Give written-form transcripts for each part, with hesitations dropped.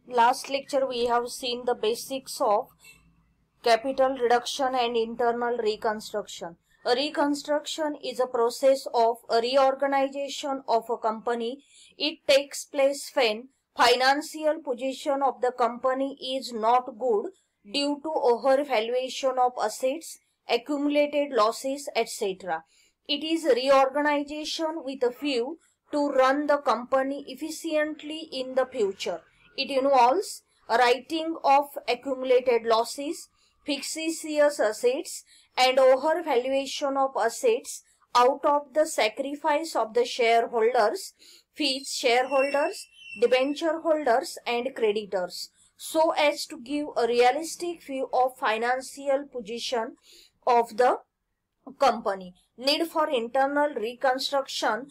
Last lecture we have seen the basics of capital reduction and internal reconstruction. A reconstruction is a process of a reorganization of a company. It takes place when financial position of the company is not good due to overvaluation of assets, accumulated losses, etc. It is reorganization with a view to run the company efficiently in the future. It involves a writing off accumulated losses, fictitious assets, and overvaluation of assets out of the sacrifice of the shareholders, fees shareholders, debenture holders, and creditors, so as to give a realistic view of financial position of the company. Need for internal reconstruction.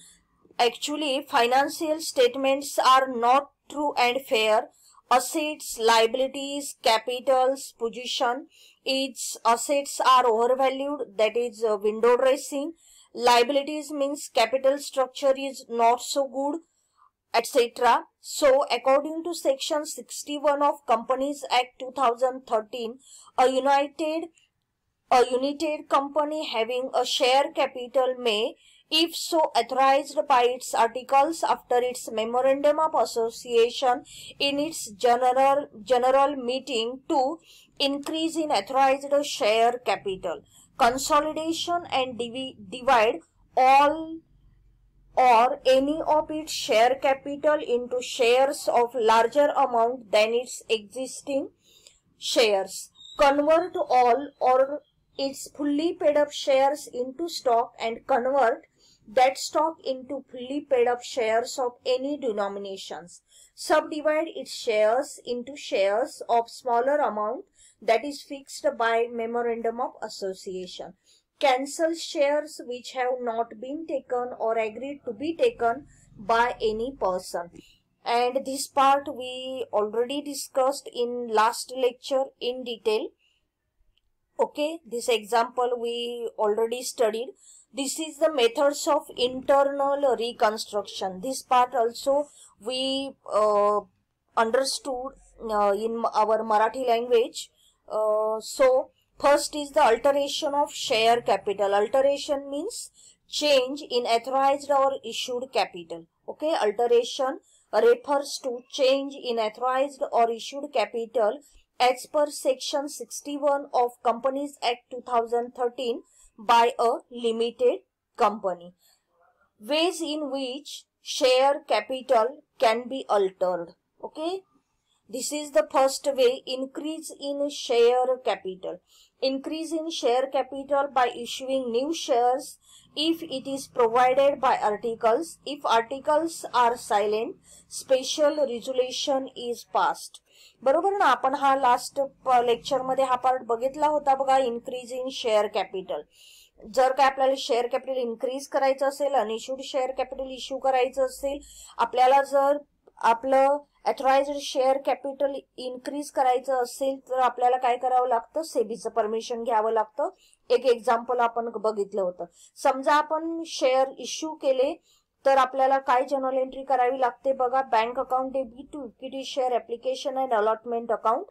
Actually, financial statements are not true and fair. Assets, liabilities, capitals, position. Its assets are overvalued, that is window dressing. Liabilities means capital structure is not so good, etc. So, according to section 61 of Companies Act 2013, a united company having a share capital may, if so authorized by its articles after its memorandum of association in its general meeting, to increase in authorized share capital, consolidation and divide all or any of its share capital into shares of larger amount than its existing shares, convert all or its fully paid up shares into stock, and convert that stock into fully paid up shares of any denominations, subdivide its shares into shares of smaller amount that is fixed by memorandum of association, cancel shares which have not been taken or agreed to be taken by any person. And this part we already discussed in last lecture in detail. Okay, this example we already studied. This is the methods of internal reconstruction. This part also we understood in our Marathi language. So, first is the alteration of share capital. Alteration means change in authorized or issued capital. Okay, alteration refers to change in authorized or issued capital as per section 61 of Companies Act 2013 by a limited company. Ways in which share capital can be altered. Okay, this is the first way: increase in share capital. Increase in share capital by issuing new shares if it is provided by articles. If articles are silent, special resolution is passed. बरोबर ना. आपण हा last lecture मध्ये हा part बघितला होता बघा, increase in share capital. जर काय आपल्याला शेअर कॅपिटल इन्क्रीज करायचं असेल, अनइश्यूड शेअर कॅपिटल इश्यू करायचं असेल, आपल्याला जर आपलं ऑथराइज्ड शेअर कॅपिटल इन्क्रीज करायचं असेल तर आपल्याला काय करावं लागतं, सेबीचं परमिशन घ्यावं लागतं. एक एक्झाम्पल आपण बघितलं होतं. समजा आपण शेअर इश्यू केले तर आपल्याला काय जर्नल एंट्री करावी लागते बघा, bank account debit to equity share application and allotment account.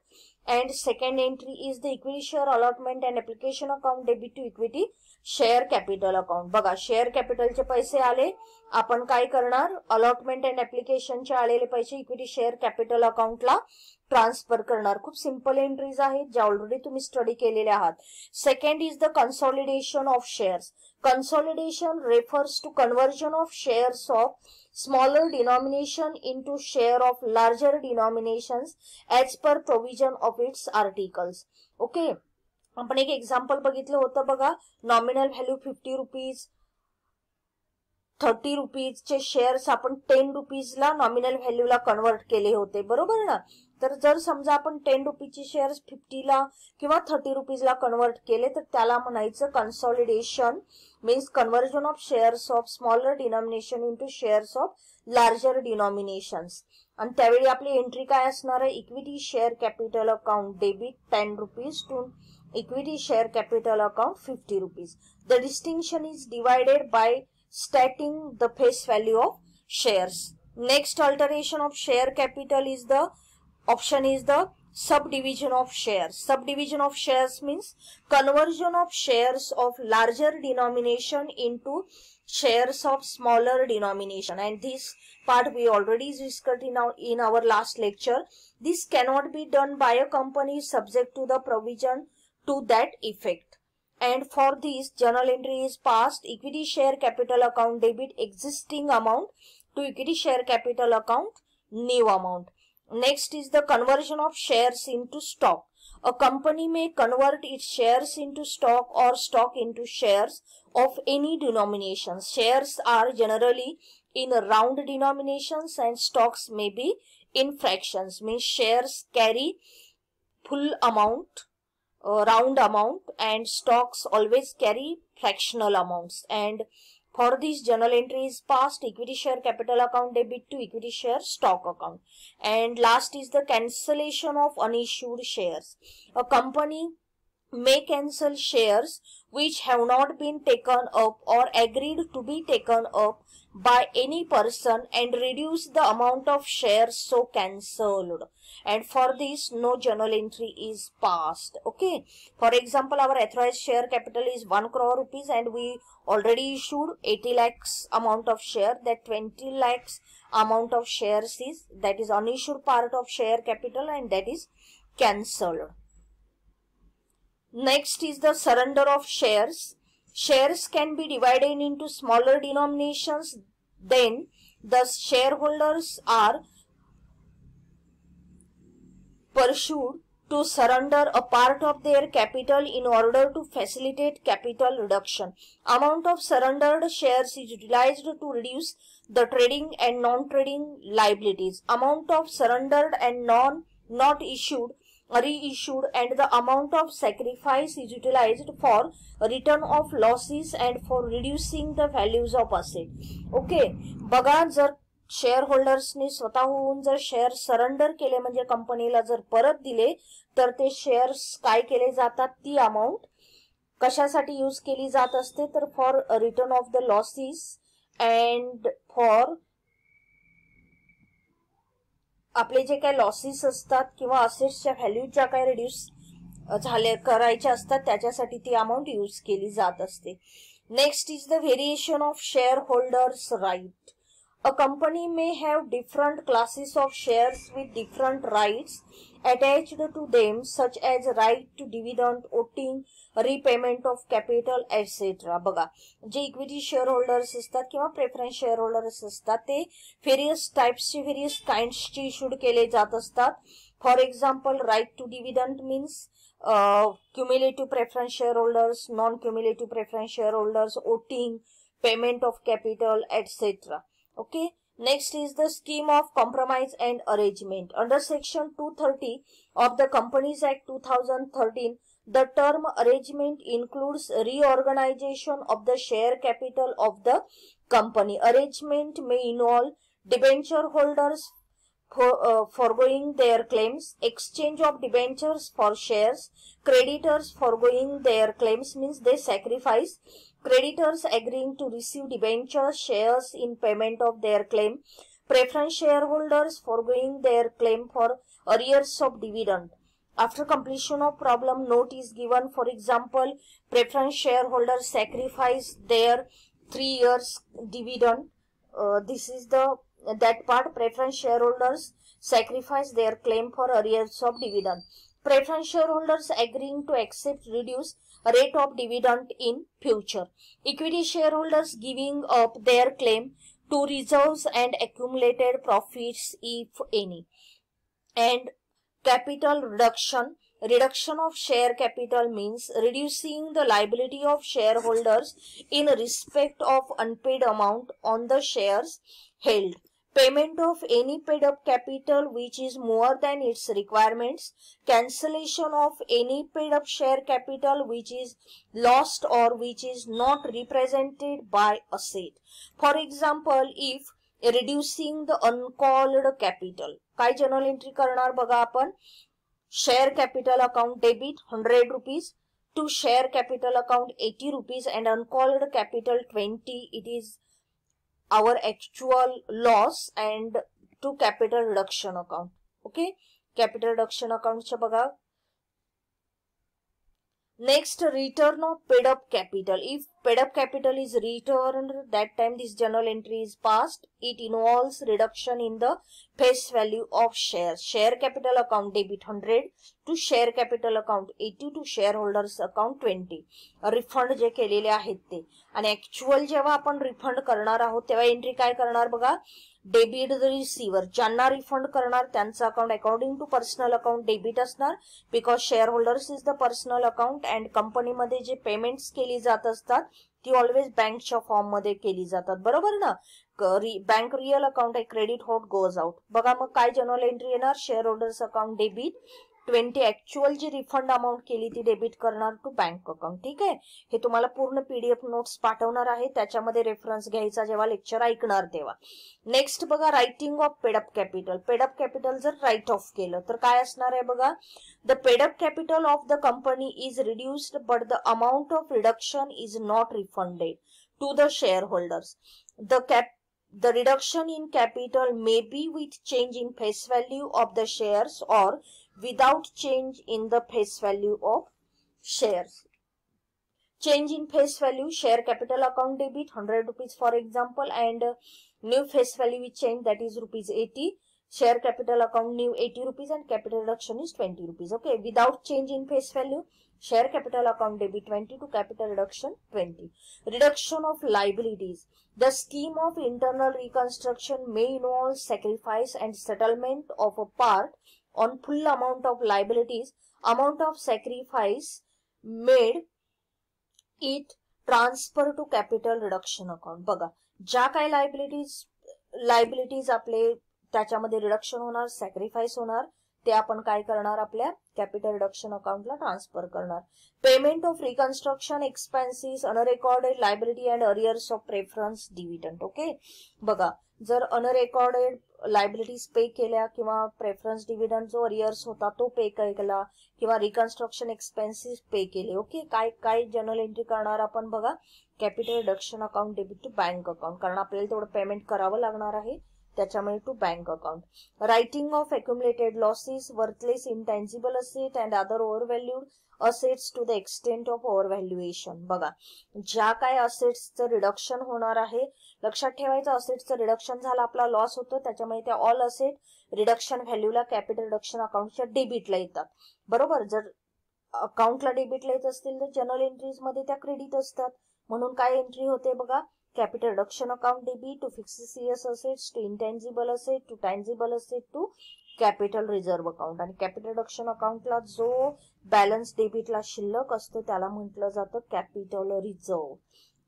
And second entry is the equity share allotment and application account debit to equity share capital account. बघा, share कॅपिटलचे पैसे आले, आपण काय करणार, अलॉटमेंट अँड ऍप्लिकेशनचे आलेले पैसे इक्विटी शेअर कॅपिटल अकाउंटला transfer करणार. खूप सिंपल एंट्रीज आहेत ज्या ऑलरेडी तुम्ही स्टडी केलेल्या आहात. Second is the consolidation of shares. Consolidation refers to conversion of shares of smaller denomination into share of larger denominations as per provision of its articles. Okay, आपण एक example बघितलं होतं बघा, नॉमिनल व्हॅल्यू 50 रुपीज, 30 रुपीजचे शेअर्स आपण 10 रुपीजला nominal व्हॅल्यूला convert केले होते, बरोबर ना. तर जर समजा आपण 10 रुपीजचे शेअर्स 50ला किंवा 30 रुपीजला कन्वर्ट केले तर त्याला म्हणायचं consolidation, means conversion of shares of smaller denomination into shares of larger denominations. आणि त्यावेळी आपली एंट्री काय असणार आहे, equity share capital account debit 10 rupees to equity share capital account 50 rupees. The distinction is divided by stating the face value of shares. Next alteration of share capital is the Option is the subdivision of shares. Subdivision of shares means conversion of shares of larger denomination into shares of smaller denomination, and this part we already discussed in our last lecture. This cannot be done by a company subject to the provision to that effect. And for this, journal entry is passed: equity share capital account debit existing amount to equity share capital account new amount. Next is the conversion of shares into stock. A company may convert its shares into stock or stock into shares of any denomination. Shares are generally in round denominations and stocks may be in fractions. Means shares carry full amount, round amount, and stocks always carry fractional amounts. And for this, journal entry is passed: equity share capital account debit to equity share stock account. And last is the cancellation of unissued shares. A company may cancel shares which have not been taken up or agreed to be taken up by any person and reduce the amount of shares so cancelled. And for this, no journal entry is passed. Okay. For example, our authorized share capital is 1 crore rupees and we already issued 80 lakhs amount of share. That 20 lakhs amount of shares is, that is unissued part of share capital, and that is cancelled. Next is the surrender of shares. Shares can be divided into smaller denominations. Then the shareholders are pursued to surrender a part of their capital in order to facilitate capital reduction. Amount of surrendered shares is utilized to reduce the trading and non-trading liabilities. Amount of surrendered and not issued, reissued, and the amount of sacrifice is utilized for return of losses and for reducing the values of asset. Okay, बघा, जर share होल्डर्सनी स्वतःहून जर share surrender केले म्हणजे कंपनीला जर परत दिले तर ते शेअर्स काय केले जातात, ती अमाउंट कशासाठी यूज केली जात असते तर for return of the losses and for आपले जे काही लॉसेस असतात किंवा असेट्सच्या व्हॅल्यू ज्या काही रिड्यूस झाले करायच्या असतात त्याच्यासाठी ती अमाउंट यूज केली जात असते. Next is the variation of shareholders right. A company may have different classes of shares with different rights attached to them, such as right to dividend, voting, repayment of capital, etc. बघा, जे equity share holders असतात किंवा preference shareholders असतात ते various टाइप्सचे, various काइंड्सचे issued केले जात असतात. For example, right to dividend means cumulative preference shareholders, non cumulative preference shareholders, voting, payment of capital, etc. Okay. Next is the scheme of compromise and arrangement. Under section 230 of the Companies Act 2013, the term arrangement includes reorganization of the share capital of the company. Arrangement may involve debenture holders foregoing their claims, exchange of debentures for shares, creditors foregoing their claims means they sacrifice, creditors agreeing to receive debenture shares in payment of their claim, preference shareholders foregoing their claim for arrears of dividend. After completion of problem, note is given. For example, preference shareholders sacrifice their 3 years dividend. This is that part. Preference shareholders sacrifice their claim for arrears of dividend. Preference shareholders agreeing to accept reduced rate of dividend in future. Equity shareholders giving up their claim to reserves and accumulated profits if any. And capital reduction. Reduction of share capital means reducing the liability of shareholders in respect of unpaid amount on the shares held. Payment of any paid up capital which is more than its requirements. Cancellation of any paid up share capital which is lost or which is not represented by asset. For example, if reducing the uncalled capital. काय journal entry करणार बघा आपण. Share capital account debit 100 rupees to share capital account 80 rupees and uncalled capital 20. It is our actual loss and to capital reduction account. Okay, capital reduction अकाउंटच्या बघा. Next, return of paid up capital. If paid up capital is returned, that time this journal entry is passed. It involves reduction in the face value of shares. Share capital account debit 100 to share capital account 80 to shareholders account 20. Refund जे केलेले आहेत ते. आणि actual जेव्हा आपण refund करणार आहोत तेव्हा entry काय करणार बघा. Debit the receiver. ज्यांना रिफंड करणार त्यांचं account according to personal account debit असणार, because share holders is the personal account. And कंपनीमध्ये जे पेमेंट्स केली जात असतात ती ऑलवेज बँकच्या फॉर्म मध्ये केली जातात, बरोबर ना. बँक रिअल अकाउंट आहे, क्रेडिट होट गोज आउट. बघा मग काय जनरल एंट्री येणार. Share holders account debit 20 actual जी रिफंड अमाऊंट केली ती डेबिट करणार टू बँक अकाउंट. ठीक आहे. हे तुम्हाला पूर्ण पीडीएफ नोट्स पाठवणार आहे, त्याच्यामध्ये रेफरन्स घ्यायचा जेव्हा लेक्चर ऐकणार तेव्हा. नेक्स्ट बघा writing off paid up capital. Paid up capital जर राईट ऑफ केलं तर काय असणार आहे बघा. The paid up capital of the company is reduced but the amount of reduction is not refunded to the share holders. The reduction in capital may be with change in face value of the shares or without change in the face value of shares. Change in face value, share capital account debit 100 rupees for example, and new face value with change, that is rupees 80. Share capital account new 80 rupees and capital reduction is 20 rupees. Okay, without change in face value, share capital account debit 20 to capital reduction 20. Reduction of liabilities. The scheme of internal reconstruction may involve sacrifice and settlement of a part on full amount of liabilities. Amount of sacrifice made it transfer to capital reduction account. बघा ज्या काही liabilities आपले त्याच्यामध्ये reduction होणार, sacrifice होणार, ते आपण काय करणार आपल्या कॅपिटल रिडक्शन अकाउंटला ट्रान्सफर करणार. Payment of reconstruction expenses, unrecorded liability and arrears of preference dividend. Okay बघा जर अनरेकॉर्डेड लायबिलिटीज पे केल्या किंवा प्रेफरन्स डिव्हिडंड जो अरियर्स होता तो पे केला किंवा रिकन्स्ट्रक्शन एक्सपेन्सेस पे केले. ओके काय काय जनरल एंट्री करणार आपण बघा. Capital reduction account debit to bank account, कारण आपल्याला तेवढं पेमेंट करावं लागणार आहे त्याच्यामुळे to bank account. Writing off accumulated losses, worthless intangible asset and other overvalued assets to the extent of overvaluation. बघा ज्या काय असेट्सचं रिडक्शन होणार आहे, लक्षात ठेवायचं असेट्सचं रिडक्शन झालं आपला लॉस होतो, त्याच्यामुळे त्या ऑल असेट रिडक्शन व्हॅल्यूला कॅपिटल रिडक्शन अकाउंटच्या डेबिटला येतात, बरोबर. जर अकाउंटला डेबिटला येत असतील तर जनरल एंट्रीज मध्ये त्या क्रेडिट असतात, म्हणून काय एंट्री होते बघा. Capital reduction account debit to fixed assets to intangible asset to tangible asset to capital reserve account. आणि capital reduction accountला जो बॅलन्स डेबिटला शिल्लक असतो त्याला म्हटलं जातं capital reserve.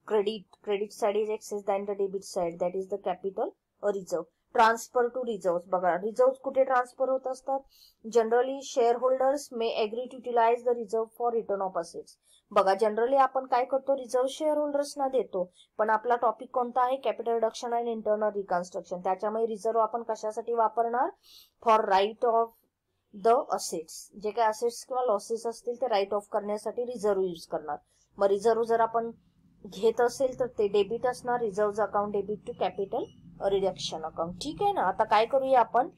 Credit side is excess than the debit side, that is the capital reserve. Transfer to reserve. बघा reserve कुठे ट्रान्सफर होत असतात. Generally share holders may agree to utilise the reserve for return of assets. बघा generally आपण काय करतो, reserve share होल्डर्सना देतो, पण आपला टॉपिक कोणता आहे, capital reduction and internal reconstruction. त्याच्यामुळे रिझर्व आपण कशासाठी वापरणार, for write off the assets. जे काही असेट्स किंवा लॉसेस असतील ते राईट ऑफ करण्यासाठी रिझर्व यूज करणार. मग रिझर्व जर आपण घेत असेल तर ते डेबिट असणार, reserve account debit to capital reduction account. ठीक आहे ना. आता काय करूया आपण,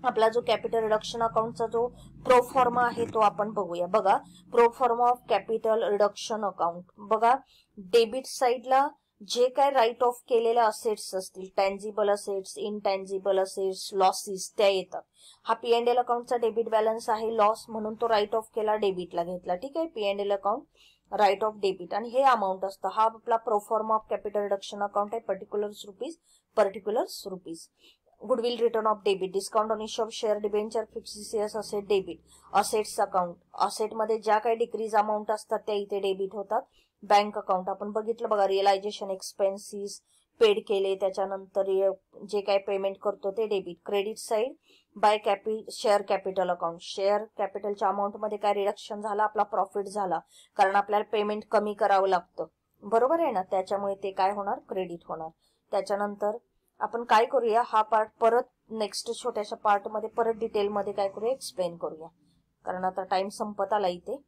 आपला जो कॅपिटल रिडक्शन अकाउंटचा जो प्रोफॉर्मा आहे तो आपण बघूया. बघा proforma of capital reduction account. बघा डेबिट साइडला जे काय राईट ऑफ केलेल्या असेट्स असतील, tangible assets, intangible assets, losses त्या येतात. हा पी&एल अकाउंटचा डेबिट बॅलन्स आहे, लॉस म्हणून तो राईट ऑफ केला, डेबिटला घेतला. ठीक आहे, P and L account write off debit आणि हे अमाऊंट असतं. हा आपला proforma of capital reduction account आहे, particulars rupees. Goodwill return of debit, discount on issue of share debenture, fixed shares asset debit. Assets account, असेटमध्ये ज्या काही डिक्रीज अमाऊंट असतात त्या इथे डेबिट होतात. बँक अकाउंट आपण बघितलं बघा, रिअलायझेशन एक्सपेन्सेस पेड केले त्याच्यानंतर जे काही पेमेंट करतो ते debit. Credit side by share capital account, share कॅपिटलच्या अमाऊंट मध्ये काय रिडक्शन झाला, आपला प्रॉफिट झाला, कारण आपल्याला पेमेंट कमी करावं लागतं, बरोबर आहे ना, त्याच्यामुळे ते काय होणार, क्रेडिट होणार. त्याच्यानंतर आपण काय करूया, हा पार्ट परत नेक्स्ट छोट्याशा पार्ट मध्ये परत डिटेल मध्ये काय करूया, एक्सप्लेन करूया, कारण आता टाइम संपत आला इथे.